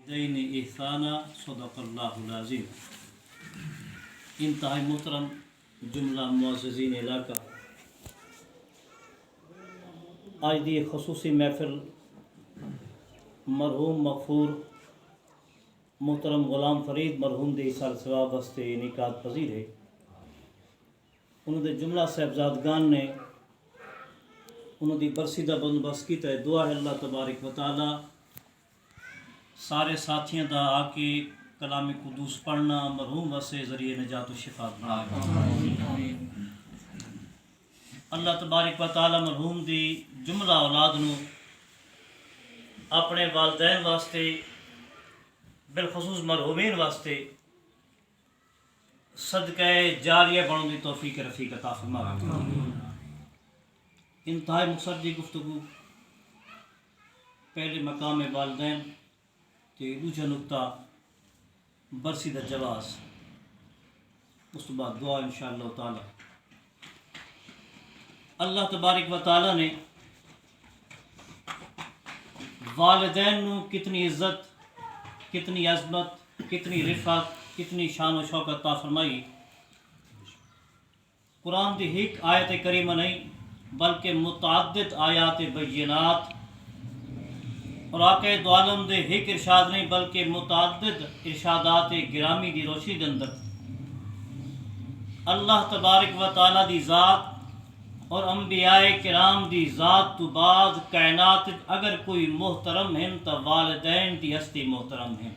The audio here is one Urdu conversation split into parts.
دین احسانہ صدق اللہ العظیم۔ انتہائی محترم جملہ معززین علاقہ، آج دی خصوصی محفل مرحوم مغفور محترم غلام فرید مرحوم دے سال ثواب واسطے انعقاد پذیر ہے۔ انہوں دے جملہ صاحبزادگان نے انہوں دی برسی دا بندوبست کیتا ہے۔ دعا ہے اللہ تبارک و تعالی سارے ساتھیاں دا آ کے کلام قدوس پڑھنا مرحوم واسطے ذریعہ نجات و شفا بنائے۔ اللہ تبارک و تعالی مرحوم دی جملہ اولاد نو اپنے والدین واسطے بالخصوص مرحومین واسطے صدقہ جاریہ بننے دی توفیق رفیق عطا فرمائے۔ انتہائی مختصر جی گفتگو، پہلے مقام والدین تے دوجا نقطہ برسی دا جواز، اس تو بعد دعا انشاءاللہ تعالی۔ اللہ تبارک و تعالی نے والدین نو کتنی عزت، کتنی عظمت، کتنی رفعت، کتنی شان و شوکت عطا فرمائی۔ قرآن دی ایک آیت کریمہ نہیں بلکہ متعدد آیات بینات، اور آقا دو عالم دے ایک ارشاد نہیں بلکہ متعدد ارشادات گرامی دی روشنی دے اندر اللہ تبارک و تعالی دی ذات اور انبیاء کرام دی ذات تو بعد کائنات اگر کوئی محترم ہیں تو والدین دی ہستی محترم ہیں،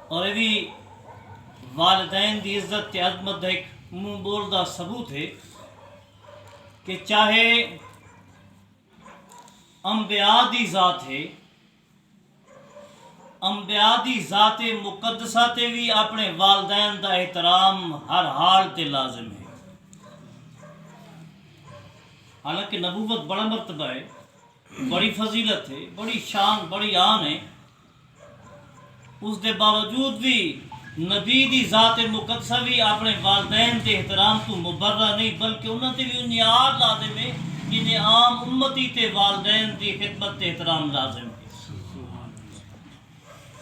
اور یہ بھی والدین دی عزت تے عظمت ایک منہ بولدہ ثبوت ہے کہ چاہے انبیاء دی ذات ہے، انبیاء دی ذات مقدسہ تے بھی اپنے والدین دا احترام ہر حال تے لازم ہے۔ حالانکہ نبوت بڑا مرتبہ ہے، بڑی فضیلت ہے، بڑی شان، بڑی آن ہے، اس دے باوجود بھی نبی دی ذات مقدسہ بھی اپنے والدین دے احترام تو مبرہ نہیں بلکہ انہوں تے بھی انہیں آر لازم ہے جنہیں عام امتی تے والدین دی خدمت تے احترام لازم ہے۔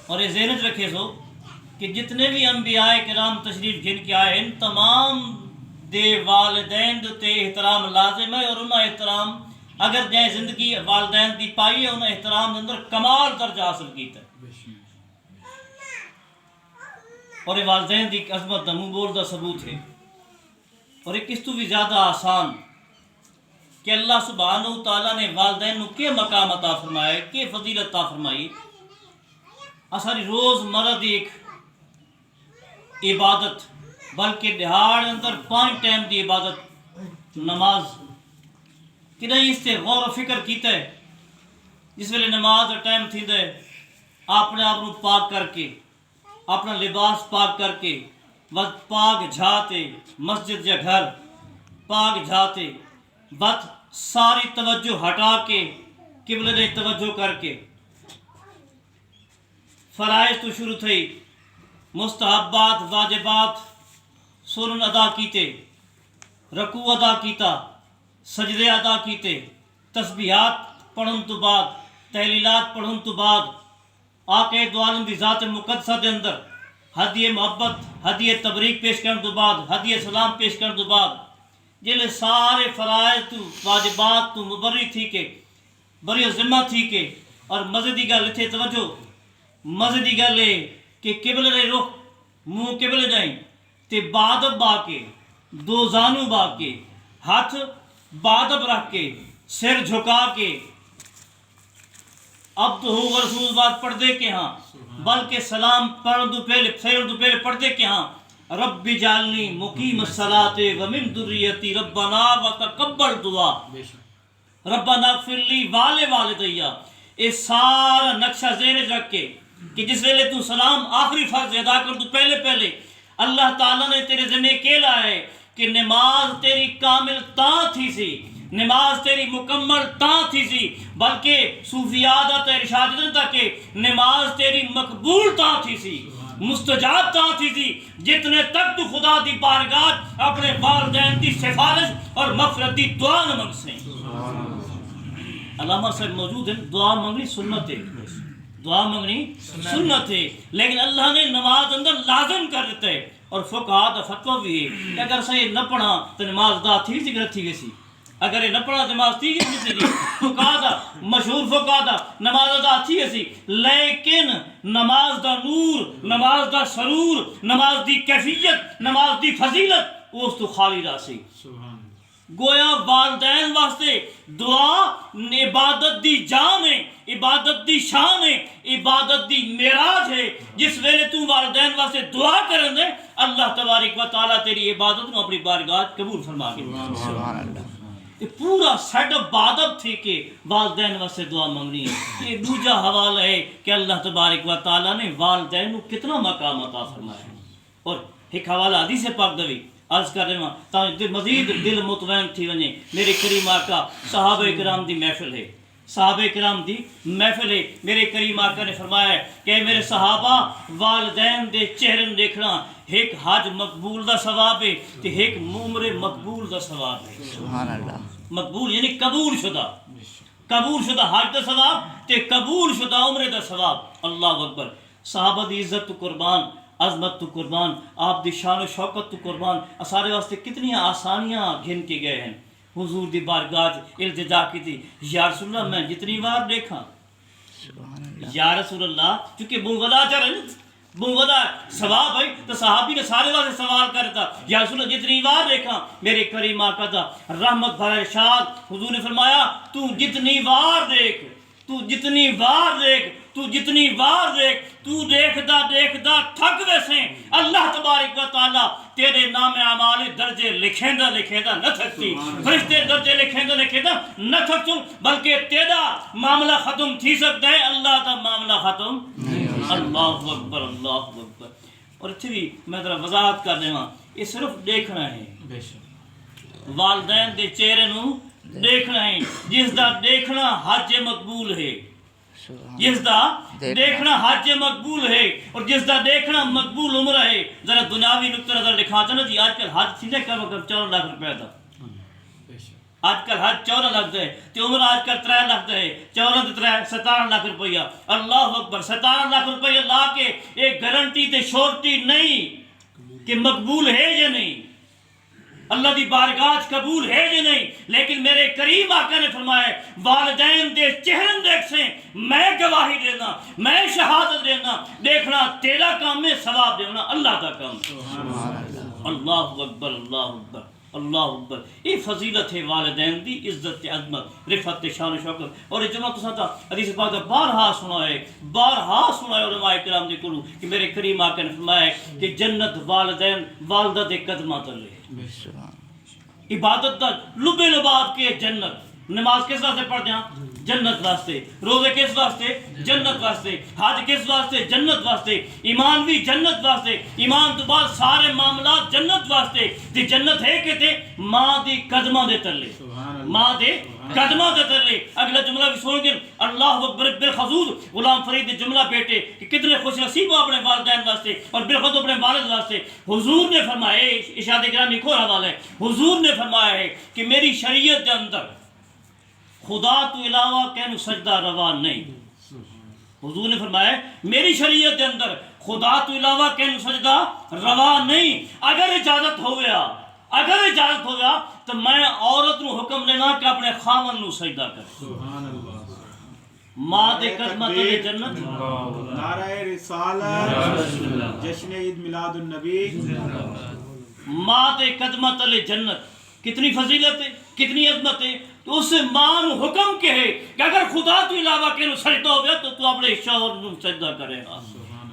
اور یہ ذہن رکھے سو کہ جتنے بھی انبیاء کرام تشریف گھن کے آئے ہیں تمام دے والدین تے احترام لازم ہے، اور انہاں احترام اگر جائے زندگی والدین دی پائی ہے انہاں احترام دے اندر کمال درجہ حاصل کیتا ہے۔ اور یہ والدین دی عظمت دا منہ بول دا ثبوت ہے، اور یہ کس تو بھی زیادہ آسان کہ اللہ سبحانہ و تعالیٰ نے والدین نو کے مقام عطا فرمائے، کے فضیلت عطا فرمائی۔ اساری روز مرہ دی ایک عبادت بلکہ دہاڑ اندر 5 ٹائم دی عبادت نماز کہ نہیں اس سے غور و فکر کیتا ہے۔ جس ویلے نماز ٹائم تھی دے اپنے آپ نو پاک کر کے، اپنا لباس پاک کر کے، وقت پاک جھاتے مسجد یا گھر پاک جھاتے، بات ساری توجہ ہٹا کے قبلے نے توجہ کر کے فرائض تو شروع تھی، مستحبات واجبات سنن ادا کیتے، رکوع ادا کیتا، سجدے ادا کیتے، تسبیحات پڑھن تو بعد، تحلیلات پڑھن تو بعد آقا دو عالم دی ذات مقدسہ دے اندر ہدیہ محبت، ہدیہ تبریک پیش کرن تو بعد، ہدیہ سلام پیش کرن تو بعد جلے سارے فرائض تو واجبات تو مبری تھی کہ بری ذمہ تھی کہ، اور مزے دی گل اتھے توجہ، مزے دی گل ہے کہ قبلے نے رخ منہ قبلے جائیں تے بادب با کے، دو زانو با کے، ہاتھ بادب رکھ کے، سر جھکا کے اب تو ہو رسول بات پڑھ دے کے ہاں بلکہ سلام پڑھ دو پہلے پڑھ دے کے ہاں رب جعلنی مقیم الصلاۃ ومن ذریتی ربنا وتقبل دعا ربنا اغفر لی والدیا۔ یہ سارا نقشہ ذہن رکھ کے کہ جس ویلے تو سلام آخری فرض ادا کر تو پہلے اللہ تعالیٰ نے تیرے ذمہ کے لائے کہ نماز تیری کامل تاں تھی سی، نماز تیری مکمل تاں تھی سی، بلکہ صوفیات تا ارشاد دیتا کہ نماز تیری مقبول تاں تھی سی، مستجاب تاں تھی سی جتنے تک تو خدا دی بارگاہ اپنے والدین دی سفارش اور مغفرت دی دعا نہ منگ سیں۔ علامہ صاحب موجود ہیں، دعا منگنی سنت ہے، دعا منگنی سنت ہے، لیکن اللہ نے نماز اندر لازم کر دیتا ہے، اور فقہا دا فتویٰ بھی ہے کہ اگر صحیح نہ پڑھا تو نماز دا تھی سی غلط تھی گئی سی، اگر یہ نہ پڑھا نماز تھی گئی سی، فقہا دا مشہور فقہا دا نماز ادا تھی گئی سی، لیکن نماز دا نور، نماز دا سرور، نماز دی کیفیت، نماز دی فضیلت اس تو خالی رہا سی۔ گویا والدین واسطے دعا عبادت دی جان ہے، عبادت دی شان ہے، عبادت دی معراج ہے۔ جس ویلے تو والدین واسطے دعا کرن دے، اللہ تبارک و تعالیٰ تیری عبادت کو اپنی بارگاہ قبول فرما گے۔ سبحان اللہ۔ یہ پورا سیٹ اپ بادب تھی کہ والدین واسطے دعا منگنی ہے۔ یہ دوجا حوالہ ہے کہ اللہ تبارک و تعالیٰ نے والدین کو کتنا مقام عطا فرمایا ہے۔ اور ایک حوالہ حدیث پاک دوی عرض کر رہے ہیں تاکہ مزید دل مطمئن تھی ونجے، میرے کریم آقا صحابہ کرام دی محفل ہے، صحابہ کرام دی محفل ہے، میرے کریم آقا نے فرمایا ہے کہ میرے صحابہ والدین دے چہرن دیکھنا ایک حج مقبول دا ثواب ہے تے ایک عمر مقبول دا ثواب ہے۔ سبحان اللہ۔ مقبول یعنی قبول شدہ، قبول شدہ حج دا ثواب تے قبول شدہ عمر دا ثواب۔ اللہ اکبر۔ صحابہ دی عزت تو قربان، عظمت تو قربان، آپ دی شان و شوکت تو قربان، سارے واسطے کتنی آسانیاں گھن کے گئے ہیں۔ حضور دی بارگاہ التجا کی تھی، یا رسول اللہ میں جتنی بار دیکھا، یا رسول اللہ، چونکہ بونگدا چاہ رہے ہیں، بونگدا ثواب ہے تو صحابی نے سارے واسطے سوال کرتا، یا رسول اللہ جتنی بار دیکھا، میرے کریم آقا دا رحمت بھرا ارشاد، حضور نے فرمایا تو جتنی بار دیکھ، تو جتنی بار دیکھ، تو جتنی بار دیکھ، تو دیکھدا دیکھدا تھک ویسے اللہ تبارک و تعالیٰ تیرے نام اعمال درجے لکھیندا لکھیندا نہ تھکتی، فرشتے درجے لکھیندا لکھیندا نہ تھکتوں، بلکہ تیرا معاملہ ختم تھی سکتا ہے، اللہ کا معاملہ ختم نہیں۔ اللہ اکبر، اللہ اکبر۔ اور اتھے بھی میں ذرا وضاحت کر دے ہاں، یہ صرف دیکھنا ہے، والدین دے چہرے نو دیکھنا ہے، جس دا دیکھنا حج مقبول ہے، جس دا دیکھنا حج مقبول ہے، اور جس دا دیکھنا مقبول عمر ہے۔ ذرا دنیاوی نقطہ نظر لکھا چاہنا جی، آج کل حج تھی کم از کم 14 لاکھ روپے تھا، آج کل حج 14 لاکھ دے تے عمر آج کل 3 لاکھ دے، 14 تے 3 17 لاکھ روپیہ۔ اللہ اکبر۔ 17 لاکھ روپیہ لا کے ایک گارنٹی تے شورٹی نہیں کہ مقبول ہے یا نہیں، اللہ دی بارگاہ قبول ہے یا نہیں، لیکن میرے کریم آقا نے فرمایا والدین دے چہرن دیکھ سے میں گواہی دینا، میں شہادت دینا، دیکھنا تیرا کام ہے، ثواب دینا اللہ کا کام ہے۔ اللہ اکبر، اللہ اکبر، اللہ اکبر۔ یہ فضیلت ہے والدین دی عزت عظمت رفعت شان و شوکت۔ اور یہ جمعہ تو ساتھ حدیث پاک بارہا سنا ہے، بارہا سنا ہے علماء کرام دے کولوں کہ میرے کریم آقا نے فرمایا کہ جنت والدین والدہ دے قدماں تلے، عبادت دا لبے لباب کے جنت۔ نماز کس واسطے پڑھتے ہیں؟ جنت واسطے۔ روزے کس واسطے؟ جنت واسطے۔ حج کس واسطے؟ جنت واسطے۔ ایمان بھی جنت واسطے، ایمان تو بعد سارے معاملات جنت واسطے۔ تے جنت ہے کہ تے ماں دی قدماں دے تلے، ماں دے قدماں دے تلے۔ اگلا جملہ بھی سن گے، اللہ اکبر بالخصوص غلام فرید دے جملہ بیٹے کہ کتنے خوش نصیب ہو اپنے والدین واسطے اور بالخصوص اپنے والد واسطے۔ حضور نے فرمایا، ارشاد گرامی ایک اور حوالہ ہے، حضور نے فرمایا ہے کہ میری شریعت کے اندر خدا تو علاوہ کہنو سجدہ روا نہیں۔ حضور نے فرمایا میری شریعت کے اندر خدا تو علاوہ کہنو سجدہ روا نہیں۔ اگر اجازت ہو گیا، اگر اجازت ہو گیا تو میں عورت نو حکم دینا کہ اپنے خاون نو سجدہ کرے۔ ماں دے قدمہ تلے جنت، نعرہ رسالت، جشن عید میلاد النبی، ماں دے قدمہ تلے جنت۔ کتنی فضیلت ہے، کتنی عظمت ہے۔ تو اس ماں نو حکم کہ ہے کہ اگر خدا تو علاوہ کہ سجدہ ہو گیا تو تو اپنے شوہر نو سجدہ کرے گا۔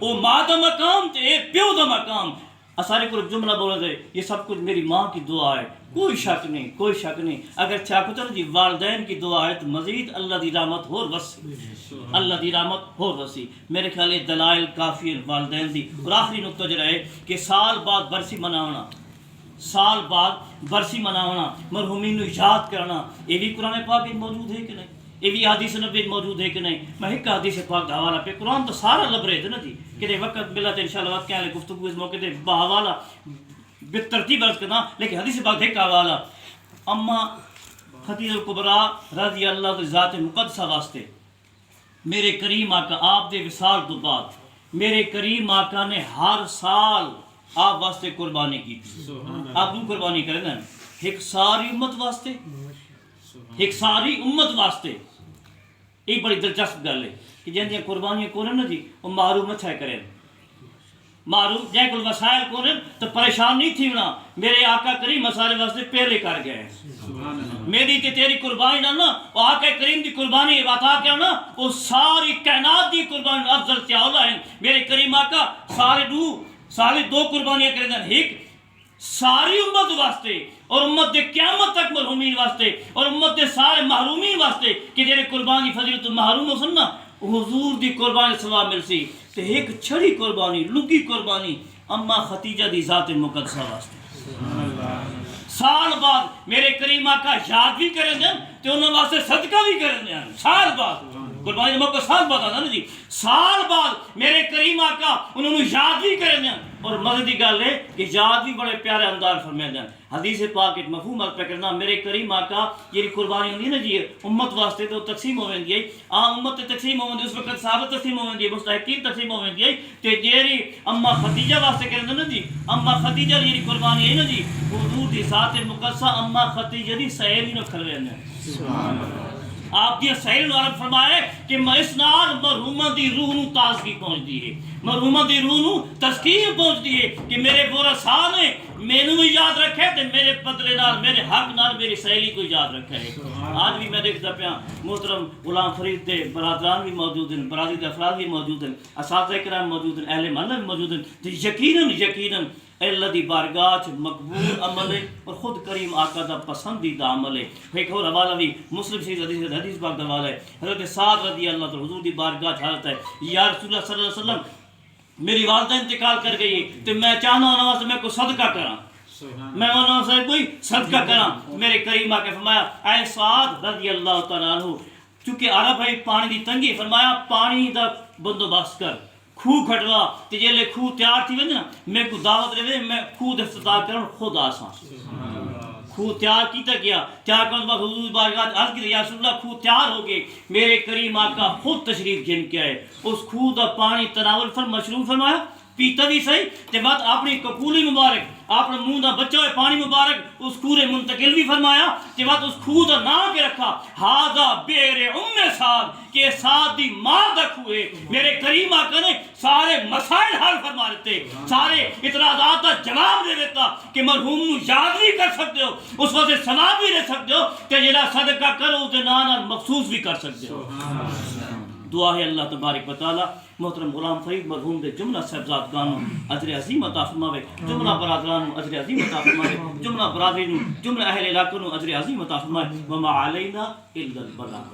وہ ماں دا مقام تے پیو دا مقام۔ اسارے کو جملہ بولا دے یہ سب کچھ میری ماں کی دعا ہے، کوئی شک نہیں، کوئی شک نہیں۔ اگر چاہو تو جی والدین کی دعا ہے تو مزید اللہ دی رحمت اور وسیع، اللہ دی رحمت اور وسیع۔ میرے خیال دلائل کافی ہیں والدین دی۔ اور آخری نقطہ جو ہے کہ سال بعد برسی مناونا، سال بعد برسی مناونا، مرحومین نو یاد کرنا، یہ بھی قرآن پاک میں موجود ہے کہ نہیں، یہ بھی حدیث نبی موجود ہے کہ نہیں۔ میں ایک حدیث پاک کا حوالہ پہ، قرآن تو سارا لب رہے تھے نا جی، کہ وقت ملا تو انشاءاللہ وقت کیا ہے گفتگو اس موقع دے بحوالہ بترتیب عرض کرنا، لیکن حدیث پاک ایک حوالہ۔ اما خدیجہ الکبریٰ رضی اللہ عنہ ذات مقدسہ واسطے میرے کریم آقا آپ دے وصال تو بعد میرے کریم آقا نے ہر سال آپ واسطے قربانی کی تھی. آپ دو قربانی کریں نا ایک ساری امت واسطے، ایک ساری امت واسطے. ایک بڑی دلچسپ گل ہے کہ جن قربانیاں کون نا جی وہ معروف نہ چھائے کریں، معروف جائے کوئی وسائل کون تو پریشان نہیں تھی ہونا. میرے آقا کریم مسالے واسطے پہلے کر گئے. میری تے تیری قربانی نہ وہ آقا کریم دی قربانی بتا کے نا وہ ساری کائنات دی قربانی افضل کیا اولا ہے. میرے کریم آقا سارے دو قربانیاں کریں گے، ایک ساری امت واسطے اور امت دے قیامت تک مرحومین واسطے اور امت دے سارے محرومین واسطے کہ جڑے قربانی فضیلت محروم ہو سن نا حضور دی قربانی ثواب مل سی. تے ایک چھڑی قربانی لگی قربانی اما خدیجہ دی ذات مقدسہ واسطے سال بعد میرے کریم آقا یاد بھی کریں گے تے انہاں واسطے صدقہ بھی کریں گے. سال بعد قربانی موقع سال بعد آتا نا جی، سال بعد میرے کریم آقا انہوں نے یاد بھی کریں گے. اور مزے دی گل ہے کہ یاد بھی بڑے پیارے انداز فرمائے ہیں. حدیث پاک ایک مفہوم عرض پہ کرنا میرے کریم آقا یہ قربانی ہوندی ہے نا جی امت واسطے تو تقسیم ہو ویندی ہے. عام امت تے تقسیم ہو ویندی، اس وقت صحابہ تقسیم ہو ویندی ہے، مستحقین تقسیم ہو ویندی ہے. تے جیری اما خدیجہ واسطے کرن نا جی اما خدیجہ دی قربانی ہے نا جی حضور دی ذات مقدسہ اما خدیجہ دی سہیلی نو کھلوے نے. سبحان اللہ. آپ دی سہیل نے عرض فرمایا کہ میں اس نال مرحومہ دی روح نو تازگی پہنچدی ہے، مرحومہ دی روح نو تسکین پہنچدی ہے کہ میرے ورثا نے مینوں بھی یاد رکھے تے میرے بدلے نال میرے حق نال میری سہیلی کو یاد رکھے. آج بھی میں دیکھتا پیا محترم غلام فرید دے برادران بھی موجود ہیں، برادری دے افراد بھی موجود ہیں، اساتذہ کرام موجود ہیں، اہل محلہ بھی موجود ہیں. تے یقیناً اللہ دی بارگاہ چ مقبول عمل ہے اور خود کریم آقا دا پسندیدہ عمل ہے. ایک اور حوالہ بھی مسلم شریف حدیث پاک دا حوالہ ہے. حضرت سعد رضی اللہ عنہ حضور دی بارگاہ چ حضرت ہے یا رسول اللہ صلی اللہ علیہ وسلم میری والدہ انتقال کر گئی تو میں چاہنا ہوں نواز میں کوئی صدقہ کراں، میں انہوں سے کوئی صدقہ کراں. میرے کریم آقا فرمایا اے سعد رضی اللہ تعالیٰ عنہ چونکہ عرب ہے پانی دی تنگی، فرمایا پانی دا بندوبست کر، خوہ کھٹوا تے جیلے خوہ تیار تھی ویندے نا میں کو دعوت رہے میں خوہ دے افتتاح کروں خود آساں. خوہ تیار کیتا گیا، تیار کرنے بعد حضور بارگاہ عرض کی یا رسول اللہ خوہ تیار ہو گئے. میرے کریم آقا خود تشریف گن کے آئے، اس خوہ دا پانی تناول مشروب فرمایا، پیتا بھی صحیح تے بعد اپنی کپولی مبارک اپنے منہ دا بچہ ہوئے پانی مبارک اس کورے منتقل بھی فرمایا تے بعد اس خوہ دا نام کے رکھا ہاذا بئر ام سعد کہ سعد دی ماں دا خوہ ہے. میرے کریم آقا نے سارے مسائل حل فرما دیتے، سارے اعتراضات دا جواب دے دیتا کہ مرحوم نو یاد بھی کر سکتے ہو، اس وقت ثواب بھی دے سکتے ہو تے جڑا صدقہ کرو تے نال مخصوص بھی کر سکتے ہو. دعا ہے اللہ تبارک و تعالی محترم غلام فرید مرحوم دے جملہ صاحبزادگانوں اجر عظیم عطا فرماوے، جملہ برادرانوں اجر عظیم عطا فرماوے، جملہ برادری نو جملہ اہل علاقوں نو اجر عظیم عطا فرمائے. وما علینا الا البلاغ.